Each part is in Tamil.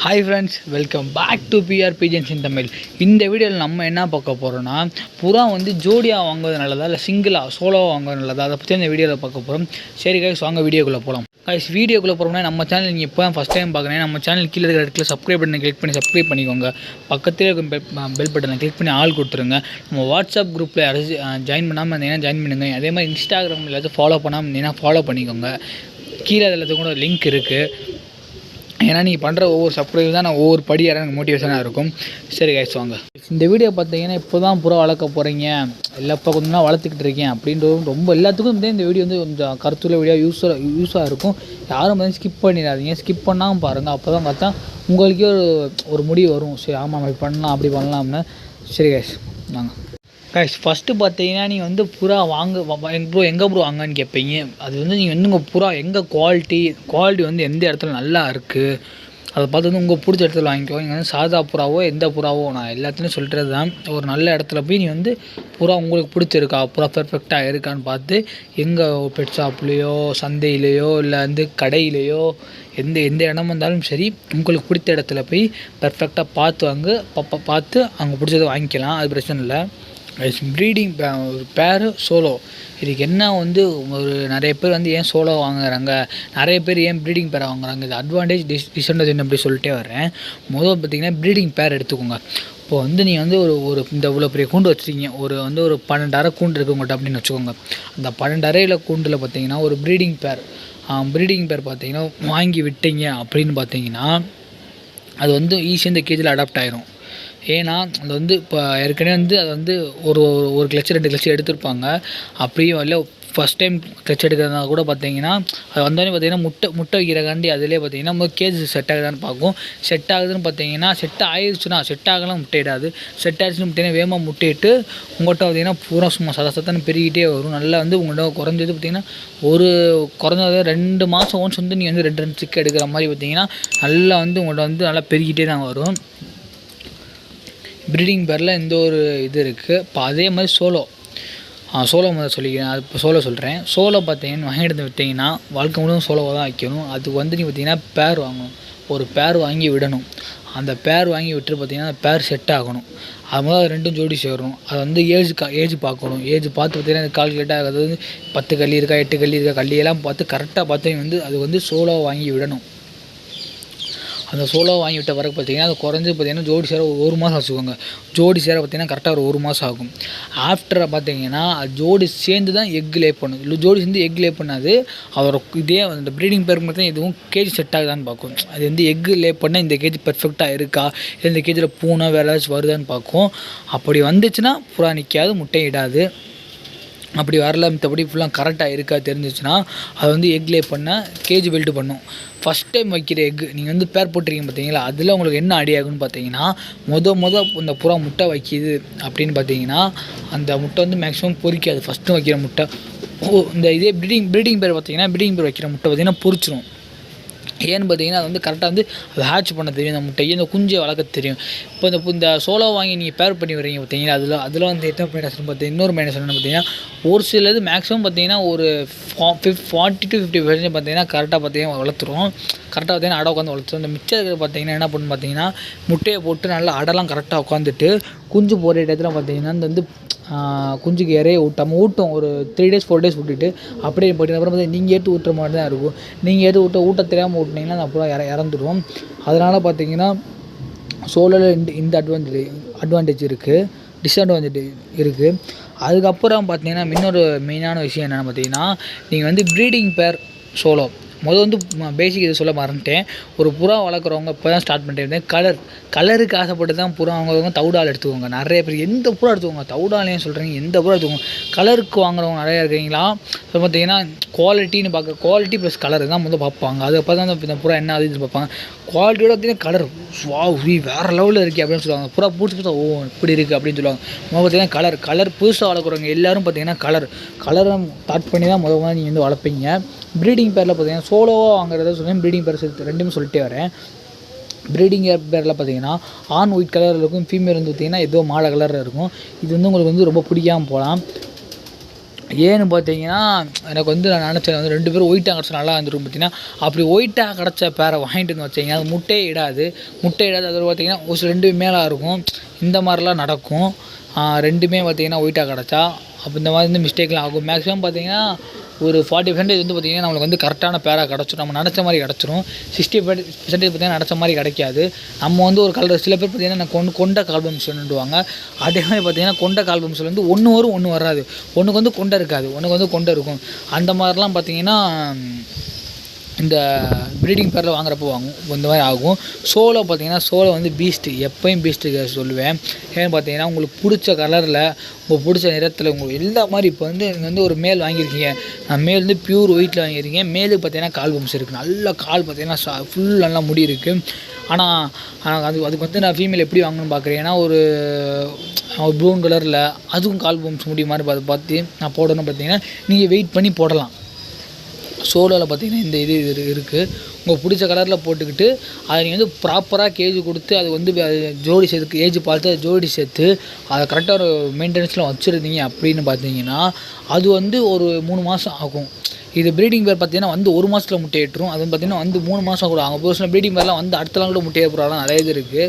Hi friends, welcome back to PR pigeons in Tamil. இந்த வீடியோவில் நம்ம என்ன பார்க்க போகிறோன்னா, புறா வந்து ஜோடியாக வாங்குவது நல்லதா இல்லை சிங்கிளாக சோலோவாக வாங்குவது நல்லதா, அதை பற்றி இந்த வீடியோவில் பார்க்க போகிறோம். சரி கைஸ், வாங்க வீடியோக்குள்ளே போகலாம். கைஸ், வீடியோக்குள்ளே போகிறோம்னா நம்ம சேனல் நீங்கள் இப்போ தான் ஃபஸ்ட் டைம் பார்க்குறேன். நம்ம சேனல் கீழே இருக்கிற இடத்துல சப்ஸ்கிரைப் பட்டனை கிளிக் பண்ணி சப்ஸ்கிரைப் பண்ணிக்கோங்க. பக்கத்தில் இருக்க பெல் பட்டனை கிளிக் பண்ணி ஆள் கொடுத்துருங்க. நம்ம வாட்ஸ்அப் குரூப்பில் யாராச்சும் ஜாயின் பண்ணாமல் இருந்தீங்கன்னா ஜாயின் பண்ணுங்கள். அதே மாதிரி இன்ஸ்டாகிராமில் எல்லாத்தையும் ஃபாலோ பண்ணாமல் இருந்தீங்கன்னா ஃபாலோ பண்ணிக்கோங்க. கீழே எல்லாத்துக்கும் கூட லிங்க் இருக்குது. ஏன்னா நீங்கள் பண்ணுற ஒவ்வொரு சப்ஸ்கிரைப் தான் நான் ஒவ்வொரு படி எனக்கு மோட்டிவேஷனாக இருக்கும். சரி கைஸ், வாங்க. இந்த வீடியோ பார்த்தீங்கன்னா இப்போ தான் புறா வளர்க்க போகிறீங்க, இல்லை இப்போ கொஞ்சம் நாள் வளர்த்துக்கிட்டு இருக்கேன் அப்படின்றது ரொம்ப எல்லாத்துக்கும் இந்த வீடியோ வந்து கொஞ்சம் கருத்துள்ள வீடியோ யூஸாக இருக்கும். யாரும் வந்து ஸ்கிப் பண்ணிடாதீங்க. ஸ்கிப் பண்ணாமல் பாருங்கள். அப்போ தான் பார்த்தா உங்களுக்கே ஒரு முடிவு வரும். சரி, ஆமாம் அப்படி பண்ணலாம் அப்படி பண்ணலாம்னு. சரி கைஸ், வாங்க. கைஸ், ஃபஸ்ட்டு பார்த்தீங்கன்னா நீங்கள் வந்து புறா எங்கே ப்ரோ வாங்கன்னு கேட்பீங்க. அது வந்து நீங்கள் வந்து உங்கள் புறா எங்கே குவாலிட்டி வந்து எந்த இடத்துல நல்லா இருக்குது அதை பார்த்து வந்து உங்கள் பிடிச்ச இடத்துல வாங்கிக்கோ. நீங்கள் வந்து சாதா புறாவோ எந்த புறாவோ நான் எல்லாத்துலேயும் சொல்கிறது தான். ஒரு நல்ல இடத்துல போய் நீ வந்து புறா உங்களுக்கு பிடிச்சிருக்கா, புறா பெர்ஃபெக்டாக இருக்கான்னு பார்த்து எங்கே பெட் ஷாப்லேயோ சந்தையிலையோ இல்லை வந்து கடையிலையோ எந்த இடமா இருந்தாலும் சரி, உங்களுக்கு பிடித்த இடத்துல போய் பெர்ஃபெக்டாக பார்த்து அங்கே பிடிச்சதை வாங்கிக்கலாம். அது பிரச்சனை இல்லை. ப்ரீடிங் ஒரு பேரு சோலோ, இதுக்கு என்ன வந்து நிறைய பேர் வந்து ஏன் சோலோ வாங்குறாங்க, நிறைய பேர் ஏன் ப்ரீடிங் பேரை வாங்குறாங்க, இது அட்வான்டேஜ் டிஸ்அட்வான்டேஜ் அப்படி சொல்லிட்டே வரேன். முதல் பார்த்திங்கன்னா ப்ரீடிங் பேர் எடுத்துக்கோங்க. இப்போ வந்து நீங்கள் வந்து இந்த இவ்வளோ பெரிய கூண்டு வச்சுருக்கீங்க, ஒரு 12 அறை கூண்டு இருக்குது உங்கள்கிட்ட அப்படின்னு வச்சுக்கோங்க. அந்த 12 அறையில் கூண்டில் பார்த்தீங்கன்னா ஒரு ப்ரீடிங் பேர் பார்த்தீங்கன்னா வாங்கி விட்டீங்க அப்படின்னு பார்த்தீங்கன்னா அது வந்து ஈஸியாக இந்த கேஜில் அடாப்ட் ஆயிரும். ஏன்னா அது வந்து இப்போ ஏற்கனவே வந்து அது வந்து ஒரு கிளச்சு 2 கிளச்சு எடுத்திருப்பாங்க. அப்படியும் இல்லை ஃபஸ்ட் டைம் கிளச் எடுக்கிறதுனா கூட பார்த்தீங்கன்னா அது வந்தோடனே பார்த்தீங்கன்னா முட்டை வைக்கிறக்காண்டி அதிலே பார்த்தீங்கன்னா நம்ம கேஜ் செட் ஆகுதான்னு பார்க்கும். செட் ஆகுதுன்னு பார்த்தீங்கன்னா செட் ஆகலாம் முட்டையிடாது. செட் ஆகிடுச்சுன்னு பார்த்தீங்கன்னா வேகமாக முட்டையிட்டு உங்கள்கிட்ட பார்த்தீங்கன்னா பூரா சும்மா சத்தன்னு பெருகிட்டே வரும். நல்லா வந்து உங்கள்கிட்ட குறைஞ்சது பார்த்தீங்கன்னா குறைஞ்சது 2 மாதம் ஒன்ஸ் வந்து நீங்கள் வந்து 2 சிக்கு எடுக்கிற மாதிரி பார்த்தீங்கன்னா நல்லா வந்து உங்கள்கிட்ட வந்து நல்லா பெருகிட்டே தான் வரும். ப்ரீடிங் பேரில் இந்த ஒரு இது இருக்குது. இப்போ அதே மாதிரி சோலோ முதல் சொல்லிக்கிறேன். அது இப்போ சொல்கிறேன். சோலோ பார்த்தீங்கன்னா வாங்கிட்டு விட்டிங்கன்னா வாழ்க்கை முழுவதும் சோலோவாக தான் வைக்கணும். அதுக்கு வந்து நீங்கள் பார்த்தீங்கன்னா பேர் வாங்கணும். ஒரு பேர் வாங்கி விடணும். அந்த பேர் வாங்கி விட்டு பார்த்தீங்கன்னா அந்த பேர் செட் ஆகணும். அது முதல்ல 2ம் ஜோடி சேரணும். அது வந்து ஏஜ் பார்க்கணும். ஏஜ் பார்த்து பார்த்தீங்கன்னா அந்த கால்குலேட் ஆகிறது வந்து 10 கல்லி இருக்கா 8 கல்லி இருக்கா கல்லியெல்லாம் பார்த்து கரெக்டாக பார்த்து வந்து அது வந்து சோலோ வாங்கி விடணும். அந்த சோலோ வாங்கி விட்ட பிறகு பார்த்திங்கன்னா அது குறைஞ்சி பார்த்திங்கன்னா ஜோடி சேர 1 மாதம் வச்சுக்கோங்க. ஜோடி சேர பார்த்திங்கன்னா கரெக்டாக 1 மாதம் ஆகும். ஆஃப்டரை பார்த்திங்கன்னா ஜோடி சேர்ந்து தான் எக் லே பண்ணும். இல்லை ஜோடி சேர்ந்து எக் லே பண்ணாது. அதோட இதே அந்த ப்ரீடிங் பேருக்கு மட்டும் எதுவும் கேஜ் செட் ஆகுதான்னு பார்க்கும். அது வந்து எக் லே பண்ணால் இந்த கேஜ் பெர்ஃபெக்டாக இருக்கா, இல்லை இந்த கேஜில் பூனை வேறு ஏதாச்சும் வருதான்னு பார்க்கும். அப்படி வந்துச்சுன்னா புறா நிற்காது, முட்டை இடாது. அப்படி வரல மற்றபடி ஃபுல்லாக கரெக்டாக இருக்கா தெரிஞ்சிச்சுன்னா அது வந்து எக் லே பண்ண கேஜ் பில்டு பண்ணும். ஃபஸ்ட் டைம் வைக்கிற எக் நீங்கள் வந்து பேர் போட்டிருக்கீங்க பார்த்தீங்களா, அதில் உங்களுக்கு என்ன ஐடியா ஆகுன்னு பார்த்தீங்கன்னா இந்த புறா முட்டை வைக்கிது அப்படின்னு பார்த்தீங்கன்னா அந்த முட்டை வந்து மேக்ஸிமம் பொரிக்காது. ஃபஸ்ட்டு வைக்கிற முட்டை இந்த இதே ப்ரீடிங் பேர் பார்த்தீங்கன்னா ப்ரீடிங் பேர் வைக்கிற முட்டை பார்த்தீங்கன்னா பொரிச்சிடும். ஏன்னு பார்த்தீங்கன்னா அது வந்து கரெக்டாக வந்து அது ஹேட்ச் பண்ண தெரியும். அந்த முட்டையை இந்த குஞ்சை வளர்க்க தெரியும். இப்போ இந்த சோலோ வாங்கி நீங்கள் பேர் பண்ணி வரீங்க பார்த்தீங்கன்னா அதில் வந்து என்ன மைனஸ் பார்த்தீங்கன்னா இன்னொரு மைனஸ் என்னென்னு பார்த்தீங்கன்னா ஒரு சிலது மேக்ஸிமம் பார்த்தீங்கன்னா ஒரு 40 to 50% பார்த்தீங்கன்னா கரெக்டாக பார்த்தீங்கன்னா வளர்த்துரும். கரெக்டாக பார்த்தீங்கன்னா அடை உட்காந்து வளர்த்துரும். இந்த மிச்சம் இருக்கிற பார்த்தீங்கன்னா என்ன பண்ணு பார்த்தீங்கன்னா முட்டையை போட்டு நல்லா அடைலாம் கரெக்டாக உட்காந்துட்டு குஞ்சு போடுற இடத்துல பார்த்தீங்கன்னா இந்த வந்து குஞ்சுக்கு இறைய ஊட்டும். ஒரு 3 days 4 days விட்டுட்டு அப்படியே போய்ட்டு அப்புறம் பார்த்தீங்கன்னா நீங்கள் ஏற்று ஊட்டுற மாதிரி தான் இருக்கும். நீங்கள் ஏற்று ஊட்ட தெரியாமல் ஊட்டினீங்கன்னா அது அப்புறம் இறந்துடும். அதனால் பார்த்தீங்கன்னா சோலோவில் இந்த அட்வான்டேஜ் இருக்குது, டிஸ்அட்வான்டேஜ் இருக்குது. அதுக்கப்புறம் பார்த்தீங்கன்னா இன்னொரு மெயினான விஷயம் என்னென்னு பார்த்தீங்கன்னா நீங்கள் வந்து ப்ரீடிங் பேர் சோலோ வந்து பேசிக் இது சொல்ல மறந்துட்டேன். ஒரு புறா வளர்க்குறவங்க இப்போ தான் ஸ்டார்ட் பண்ணிட்டு கலருக்கு ஆசைப்பட்டு தான் புறா வாங்குறவங்க தவுடால் எடுத்துக்கோங்க. நிறைய பேர் எந்த புறா எடுத்துக்கோங்க, தவுடாலேயும் சொல்கிறீங்க, எந்த புறா எடுத்துக்கோங்க. கலருக்கு வாங்குறவங்க நிறையா இருக்கீங்களா. இப்போ பார்த்தீங்கன்னா குவாலிட்டி ப்ளஸ் கலர் தான் வந்து பார்ப்பாங்க. அது அப்போ தான் இந்த புறா என்ன அது பார்ப்பாங்க. குவாலிட்டியோட பார்த்தீங்கன்னா கலர் வேறு லெவலில் இருக்குது அப்படின்னு சொல்லுவாங்க. புறா பிடிச்சி இப்படி இருக்குது அப்படின்னு சொல்லுவாங்க. பார்த்தீங்கன்னா கலர் புதுசாக வளர்க்குறவங்க எல்லோரும் பார்த்தீங்கன்னா கலரை ஸ்டார்ட் பண்ணி தான் முதல்ல நீங்கள் வந்து வளர்ப்பீங்க. ப்ரீடிங் பேரில் பார்த்தீங்கன்னா சோலோவாக வாங்குறத சொல்லி ப்ரீடிங் பேர் சேர்த்து 2மே சொல்லிட்டே வரேன். ப்ரீடிங் பேரில் பார்த்தீங்கன்னா ஆண் ஒயிட் கலரில் இருக்கும், ஃபீமேல் வந்து பார்த்திங்கன்னா ஏதோ மாலை கலரில் இருக்கும். இது வந்து உங்களுக்கு வந்து ரொம்ப பிடிக்காமல் போகலாம். ஏன்னு பார்த்தீங்கன்னா எனக்கு வந்து நான் நினச்சேன் வந்து 2 பேரும் ஒயிட்டாக கிடச்சா நல்லா இருந்துருக்கும் பார்த்தீங்கன்னா, அப்படி ஒயிட்டாக கிடச்ச பேரை வாங்கிட்டு வந்து வச்சிங்கன்னா அது முட்டையே இடாது. அதில் பார்த்தீங்கன்னா ஒரு சில 2 மேலா இருக்கும். இந்த மாதிரிலாம் நடக்கும். 2மே பார்த்தீங்கன்னா ஒயிட்டாக கிடச்சா அப்போ இந்த மாதிரி வந்து மிஸ்டேக்லாம் ஆகும். மேக்ஸிமம் பார்த்தீங்கன்னா ஒரு 40% வந்து பார்த்தீங்கன்னா நம்மளுக்கு வந்து கரெக்டான பேரா கிடச்சிரும். நம்ம நினச்ச மாதிரி கிடச்சிரும். 60% பார்த்தீங்கன்னா நினச்ச மாதிரி கிடைக்காது. நம்ம வந்து ஒரு கலர் சில பேர் பார்த்தீங்கன்னா கொண்ட கால்பம்ஸ் வேணுன்னுவாங்க. அதே மாதிரி பார்த்தீங்கன்னா கொண்ட கால்பம்ஸில் வந்து ஒன்று வரும், ஒன்று வராது. ஒன்றுக்கு வந்து கொண்டை இருக்காது, ஒன்றுக்கு வந்து கொண்டை இருக்கும். அந்த மாதிரிலாம் பார்த்தீங்கன்னா இந்த ப்ரீடிங் பேரில் வாங்குறப்போ இந்த மாதிரி ஆகும். சோலோ பார்த்தீங்கன்னா சோலோ வந்து பீஸ்ட்டு, எப்பயும் பீஸ்ட்டு சொல்லுவேன். ஏன்னு பார்த்தீங்கன்னா உங்களுக்கு பிடிச்ச கலரில், உங்களுக்கு பிடிச்ச நிறத்தில், உங்களுக்கு எல்லா மாதிரி இப்போ வந்து நீங்கள் வந்து ஒரு மேல் வாங்கியிருக்கீங்க. மேல் வந்து பியூர் ஒயிட்டில் வாங்கியிருக்கீங்க. மேலுக்கு பார்த்தீங்கன்னா கால் பம்ப்ஸ் இருக்குது. நல்ல கால் பார்த்தீங்கன்னா ஃபுல் நல்லா முடி இருக்குது. ஆனால் அதுக்கு வந்து நான் ஃபீமேல் எப்படி வாங்கணும்னு பார்க்குறேன். ஏன்னா ஒரு ப்ரௌன் கலரில் அதுவும் கால் பம்ப்ஸ் முடி மாதிரி பார்த்து நான் போடணும்னு பார்த்தீங்கன்னா நீங்கள் வெயிட் பண்ணி போடலாம். சோலோவில் பார்த்தீங்கன்னா இந்த இது இருக்குது. உங்களுக்கு பிடிச்ச கலரில் போட்டுக்கிட்டு அதை நீங்கள் வந்து ப்ராப்பராக கேஜ் கொடுத்து அது வந்து ஜோடி சேர்த்து ஏஜ் பார்த்து அது ஜோடி சேர்த்து அதை கரெக்டாக ஒரு மெயின்டெனன்ஸில் வச்சுருந்தீங்க அப்படின்னு பார்த்தீங்கன்னா அது வந்து ஒரு 3 மாதம் ஆகும். இது ப்ரீடிங் பேர் பார்த்தீங்கன்னா வந்து 1 மாதத்தில் முட்டையிட்டுரும். அது பார்த்தீங்கன்னா வந்து 3 மாதம் கூட ஆகும். ஒரு சில ப்ரீடிங் பேர்லாம் வந்து அடுத்த நாள் கூட முட்டையை போகிறாலாம் நிறைய இது இருக்குது.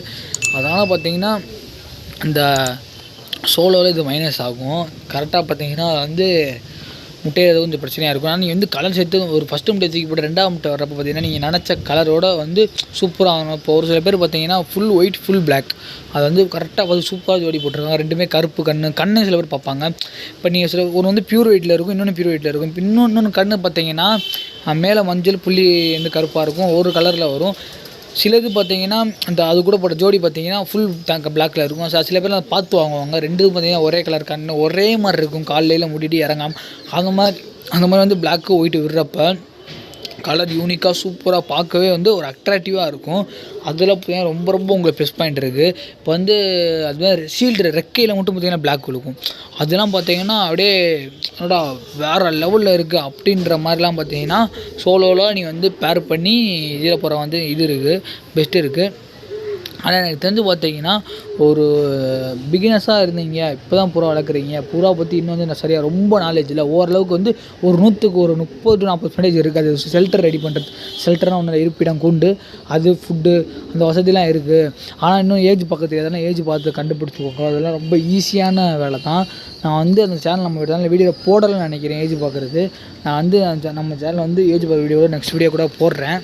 அதனால் பார்த்தீங்கன்னா இந்த சோலோவில் இது மைனஸ் ஆகும். கரெக்டாக பார்த்தீங்கன்னா வந்து முட்டையிறது கொஞ்சம் பிரச்சனையாக இருக்கும். ஆனால் நீங்கள் வந்து கலர் சேர்த்து ஒரு ஃபஸ்ட்டு முட்டை தூக்கி போட்டு 2ஆவது முட்டை வர்றப்போ பார்த்தீங்கன்னா நீங்கள் நினச்ச கலரோட வந்து சூப்பராக ஆகணும். இப்போ ஒரு சில பேர் பார்த்தீங்கன்னா ஃபுல் ஒயிட் ஃபுல் பிளாக் அது வந்து கரெக்டாக பார்த்து சூப்பராக ஜோடி போட்டிருக்காங்க. 2மே கருப்பு கண்ணு சில பேர் பார்ப்பாங்க. இப்போ நீங்கள் சில ஒன்று வந்து பியூர் ஒயிட்டில் இருக்கும், இன்னொன்று பியூர் ஒயிட்டில் இருக்கும். இப்போ இன்னொன்று கண்ணு பார்த்தீங்கன்னா மேலே மஞ்சள் புள்ளி வந்து கருப்பாக இருக்கும், ஒரு கலரில் வரும். சிலது பார்த்தீங்கன்னா அது கூட போட்ட ஜோடி பார்த்தீங்கன்னா ஃபுல் பிளாக்கில் இருக்கும். சில பேர் பார்த்து வாங்குவாங்க. 2ம் பார்த்தீங்கன்னா ஒரே கலர் கண்ணு ஒரே மாதிரி இருக்கும். காலையில் மூடிட்டு இறங்காமல் அந்த மாதிரி வந்து பிளாக்கு ஒயிட்டு விடுறப்ப கலர் யூனிக்காக சூப்பராக பார்க்கவே வந்து ஒரு அட்ராக்டிவாக இருக்கும். அதில் பார்த்தீங்கன்னா ரொம்ப உங்களுக்கு ப்ளஸ் பாயிண்ட் இருக்குது. இப்போ வந்து அதுமாதிரி ஷீல்டு ரெக்கையில் மட்டும் பார்த்தீங்கன்னா பிளாக் விழுக்கும். அதெல்லாம் பார்த்தீங்கன்னா அப்படியே என்னடா வேறு லெவலில் இருக்குது அப்படின்ற மாதிரிலாம் பார்த்தீங்கன்னா சோலோவில் நீங்கள் வந்து பேர் பண்ணி இதில் போகிற வந்து இது இருக்குது, பெஸ்ட்டு இருக்குது. ஆனால் எனக்கு தெரிஞ்சு பார்த்தீங்கன்னா ஒரு பிகினர்ஸாக இருந்தீங்க, இப்போ தான் புறா வளர்க்குறீங்க, புறா பற்றி இன்னும் வந்து நான் சரியாக ரொம்ப நாலேஜ் இல்லை. ஓரளவுக்கு வந்து ஒரு 100க்கு ஒரு 30 to 40% இருக்குது. அது ஷெல்டர் ரெடி பண்ணுறது, ஷெல்டர்னால் ஒன்று இருப்பிடம் கூண்டு, அது ஃபுட்டு, அந்த வசதிலாம் இருக்குது. ஆனால் இன்னும் ஏஜ் பக்கத்து எதனா ஏஜ் பார்த்து கண்டுபிடிச்சிக்கோங்க. அதெல்லாம் ரொம்ப ஈஸியான வேலை தான். நான் வந்து அந்த சேனல் நம்ம சேனலில் வீடியோ போடலைன்னு நினைக்கிறேன். ஏஜ் பார்க்குறது நான் வந்து நம்ம சேனலில் வந்து ஏஜ் பார்க்குற வீடியோட நெக்ஸ்ட் வீடியோ கூட போடுறேன்.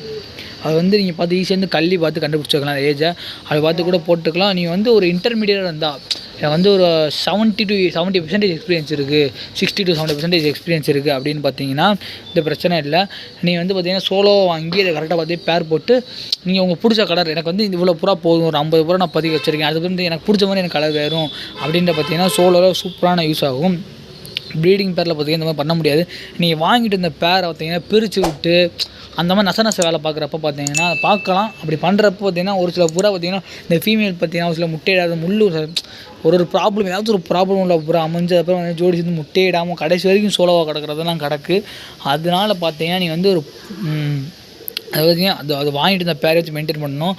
அது வந்து நீங்கள் பார்த்து ஈஸியாக வந்து கல்வி பார்த்து கண்டுபிடிச்சிக்கலாம் ஏஜை. அதை பார்த்து கூட போட்டுக்கலாம். நீங்கள் வந்து ஒரு இன்டர்மீடியட்டாக இருந்தால் எனக்கு வந்து ஒரு 70 to 70% எக்ஸ்பீரியன்ஸ் இருக்குது, 60 to 70% எக்ஸ்பீரியன்ஸ் இருக்குது அப்படின்னு பார்த்தீங்கன்னா இந்த பிரச்சனை இல்லை. நீங்கள் வந்து பார்த்தீங்கன்னா சோலோ வாங்கி அதை கரெக்டாக பார்த்து பேர் போட்டு நீங்கள் உங்களுக்கு பிடிச்ச கலர், எனக்கு வந்து இவ்வளோ புறா போதும், ஒரு 50 புறா நான் பதிவு வச்சுருக்கேன், அதுக்கு வந்து எனக்கு பிடிச்ச மாதிரி எனக்கு கலர் வேணும் அப்படின்ற பார்த்தீங்கன்னா சோலோவில் சூப்பரான யூஸ் ஆகும். ப்ரீடிங் பேரில் பார்த்தீங்கன்னா இந்த மாதிரி பண்ண முடியாது. நீங்கள் வாங்கிட்டு இந்த பேரை பார்த்தீங்கன்னா பிரித்து விட்டு அந்த மாதிரி நச வேலை பார்க்குறப்ப பார்த்தீங்கன்னா அதை பார்க்கலாம். அப்படி பண்ணுறப்ப பார்த்தீங்கன்னா ஒரு சில புறா பார்த்தீங்கன்னா இந்த ஃபீமேல் பார்த்தீங்கன்னா ஒரு சில முட்டையிடாத ஒரு ப்ராப்ளம், ஏதாச்சும் ஒரு ப்ராப்ளம் உள்ள புறா அமைஞ்சதுக்கப்புறம் வந்து ஜோடி சேர்ந்து முட்டையிடாமல் கடைசி வரைக்கும் சோலோவாக கிடக்கிறதெல்லாம் கிடக்கு. அதனால பார்த்தீங்கன்னா நீங்கள் வந்து ஒரு அது பார்த்தீங்கன்னா அது வாங்கிட்டு இந்த பேரை வச்சு மெயின்டைன் பண்ணணும்.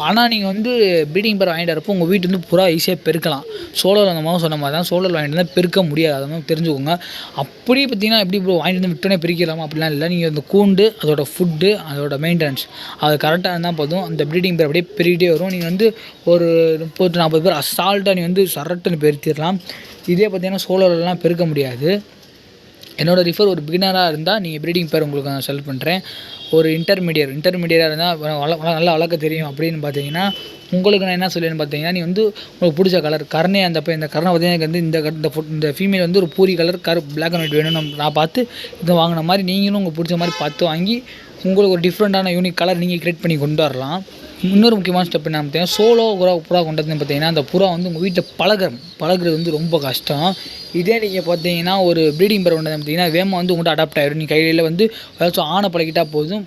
ஆனால் நீங்கள் வந்து ப்ரீடிங் பேர் வாங்கிட்டு வரப்போ உங்கள் வீட்டு வந்து புறா ஈஸியாக பெருக்கலாம். சோலோவில் அந்த மாதிரி சொன்ன மாதிரி தான் சோலோவில் வாங்கிட்டு இருந்தால் பெருக்க முடியாது, அதை மாதிரி தெரிஞ்சுக்கோங்க. அப்படி பார்த்தீங்கன்னா எப்படி இப்போ வாங்கிட்டு வந்து விட்டோன்னே பிரிக்கலாமா அப்படிலாம் இல்லை. நீங்கள் அந்த கூண்டு, அதோட ஃபுட்டு, அதோட மெயின்டெனன்ஸ் அது கரெக்டாக இருந்தால் போதும். அந்த ப்ரீடிங் பேர் அப்படியே பெருகிட்டே வரும். நீங்கள் வந்து ஒரு 30 to 40 பேர் அசால்ட்டாக நீங்கள் வந்து சரட்டுன்னு பெருத்திடலாம். இதே பார்த்தீங்கன்னா சோலோவிலலாம் பெருக்க முடியாது. என்னோடய ரிஃபர் ஒரு பிகினராக இருந்தால் நீங்கள் ப்ரீடிங் பேர் உங்களுக்கு நான் செலக்ட் பண்ணுறேன். ஒரு இன்டர்மீடியராக இருந்தால் நல்லா வளர்க்க தெரியும் அப்படின்னு பார்த்தீங்கன்னா உங்களுக்கு நான் என்ன சொல்லுவேன்னு பார்த்தீங்கன்னா நீ வந்து உங்களுக்கு பிடிச்ச கலர் கர்ணே இந்த கர்ணை பார்த்தீங்கன்னா எனக்கு வந்து இந்த ஃபீமேல் வந்து ஒரு பூரி கலர் பிளாக் அண்ட் ஒயிட் வேணும் நான் பார்த்து இதை வாங்கின மாதிரி நீங்களும் உங்களுக்கு பிடிச்ச மாதிரி பார்த்து வாங்கி உங்களுக்கு ஒரு டிஃப்ரெண்ட்டான யூனிக் கலர் நீங்கள் க்ரியேட் பண்ணி கொண்டு வரலாம். இன்னொரு முக்கியமான ஸ்டெப் என்ன பார்த்தீங்கன்னா சோலோ புறா கொண்டு வந்து பார்த்தீங்கன்னா அந்த புறா வந்து உங்கள் வீட்டில் பழகிறது வந்து ரொம்ப கஷ்டம். இதே நீங்கள் பார்த்தீங்கன்னா ஒரு ப்ரீடிங் பேர் கொண்டு வந்து பார்த்தீங்கன்னா வேகமாக வந்து உங்கள்கிட்ட அடாப்ட் ஆகிடும். நீங்கள் கையில் வந்து ஏதாச்சும் ஆணை பழகிட்டால் போதும்,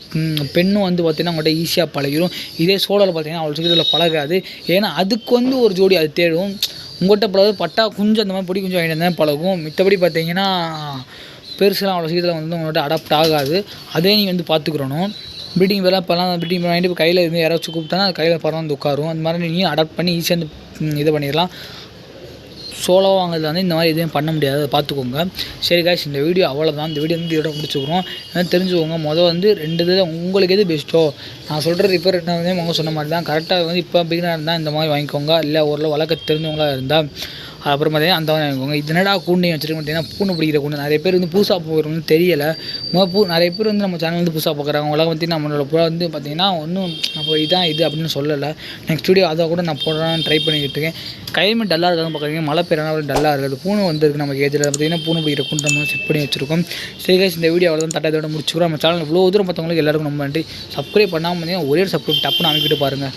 பெண்ணும் வந்து பார்த்தீங்கன்னா உங்கள்கிட்ட ஈஸியாக பழகிடும். இதே சோலோவில் பார்த்தீங்கன்னா அவ்வளோ சீக்கிரத்தில் பழகாது. ஏன்னா அதுக்கு வந்து ஒரு ஜோடி அது தேடும். உங்கள்கிட்ட பழகு பட்டா குஞ்சு அந்த மாதிரி பொடி குஞ்சு வாங்கிட்டு தான் பழகும். மித்தபடி பார்த்தீங்கன்னா பெருசுலாம் அவ்வளோ சீக்கிரத்தில் வந்து உங்கள்கிட்ட அடாப்ட் ஆகாது. அதே நீங்கள் வந்து பார்த்துக்கிறணும். ப்ரீடிங் பேர்லாம் இப்போலாம் ப்ரீடிங் பேர் வாங்கிட்டு இப்போ கையில் இருந்து யாராச்சும் கூப்பிட்டா அது கையில் பறந்து உட்காரும். அந்த மாதிரி நீங்கள் அடாப்ட் பண்ணி ஈஸியாக இதை பண்ணிடலாம். சோலோவாக வாங்குறதுல வந்து இந்த மாதிரி எதுவும் பண்ண முடியாது, அதை பார்த்துக்கோங்க. சரி காய்ஸ், இந்த வீடியோ அவ்வளோதான். இந்த வீடியோ வந்து இதோட முடிச்சுக்கிறோம். ஏன்னா தெரிஞ்சுக்கோங்க, வந்து 2 இதில் உங்களுக்கு எது பெஸ்ட்டோ, நான் சொல்கிறது இப்போ அவங்க சொன்ன மாதிரி தான் கரெக்டாக வந்து இப்போ பிகினராக இருந்தால் இந்த மாதிரி வாங்கிக்கோங்க. இல்லை ஓரளவு வளர்க்க தெரிஞ்சவங்களா இருந்தால் அப்புறம் பார்த்தீங்கன்னா அந்த மாதிரி வாங்கிக்கோங்க. இது என்னடா கூண்டையும் வச்சுருக்க பார்த்தீங்கன்னா பூனை பிடிக்கிற கூண்டு. நிறைய பேர் வந்து புதுசாக போகிறவங்க தெரியலை. நிறைய பேர் வந்து நம்ம சேனல் வந்து புதுசாக பார்க்குறாங்க. அவங்களாம் வந்து நம்மளோட வந்து பார்த்தீங்கன்னா ஒன்றும் நம்ம இதான் இது அப்படின்னு சொல்லலை. நெக்ஸ்ட் வீடியோ அதை கூட நான் போடலான்னு ட்ரை பண்ணிக்கிட்டு இருக்கேன். கிளைமேட் டல்லாக இருக்காதுன்னு பார்க்குறீங்க, மழை பெய்யறனால டல்லாக இருக்குது. பூனை வந்துருக்கு நம்ம கேஜில் பார்த்தீங்கன்னா பூனை பிடிக்கிற கூண்டு நம்ம செட் பண்ணி வச்சுருக்கோம். சரி guys, இந்த வீடியோ அவ்வளோதான். தட்டத்தோட முடிச்சுக்கிறோம். நம்ம சேனல் இவ்வளோ தூரம் பார்த்தவங்களுக்கு எல்லாருக்கும் ரொம்ப நன்றி. சப்ஸ்கிரைப் பண்ணாமல் பார்த்தீங்கன்னா ஒரே சப்ஸ்கிரைப் டப்புன்னு அமைக்கிட்டு பாருங்கள்.